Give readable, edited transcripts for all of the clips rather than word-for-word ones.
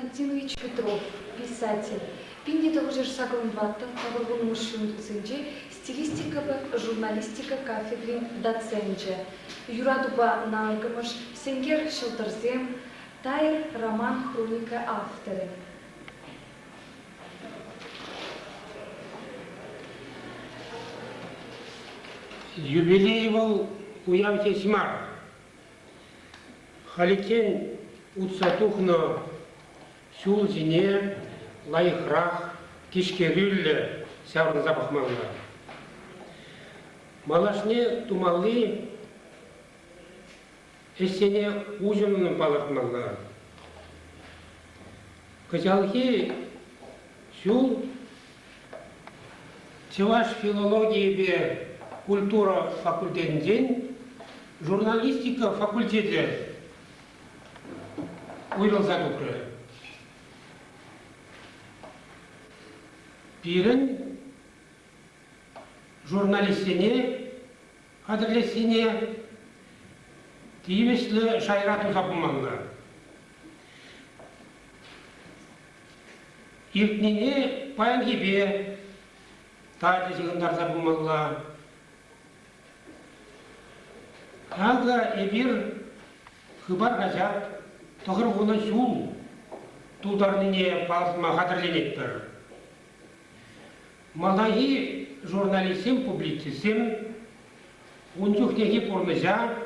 Константинович Петров, писатель. Пинди тогужер сагылынбаттын кабыргын мушундусынче стилистика ба журналистика кафедрин доценче. Юрадуба налгымыш Сенгер Шылтырзем, Тайр роман хроника авторы. Юбилей был уявте смар. Халикен утсатухно сюл зине лайхрах кишкерюлле сяврын запахманга. Малашне тумалы эсене ужинын палахманга. Кызалхи сюл Чеваш филологии бе культура факультетінден, журналистика факультеті ойрылза көкірі. Бірін журналистіне, қадірлесіне тиімешлі шайрату запыманға. Иртнене паян кебе тайды жығындар запыманға. Ага эбир хыбар газат тоғыр оны сул тулдарныне палсыма хатырленеттір. Малайы журналистем, публицистем, унчухтеги порныза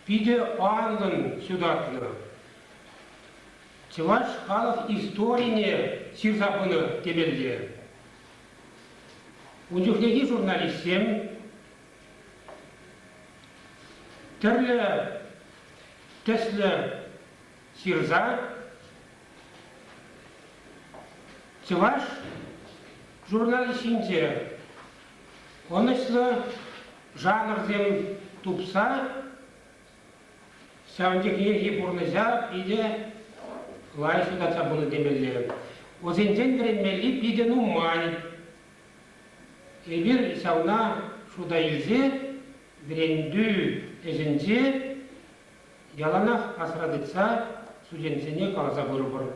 пиде аңын сюдатны. Чеваш халық историне сирзапыны темелде. Унчухтеги журналистем Түрлі төслі сирза, Чеваш журналистинде онышлы жанрден тупса, сәундекеге бұрныза иде лай судатса бұны демелі. Озенден біренмелі биден умай. Эбір сауна шуда илзе, біренді эженже яланах асрадыца суденсене қаласа бұры-бұры.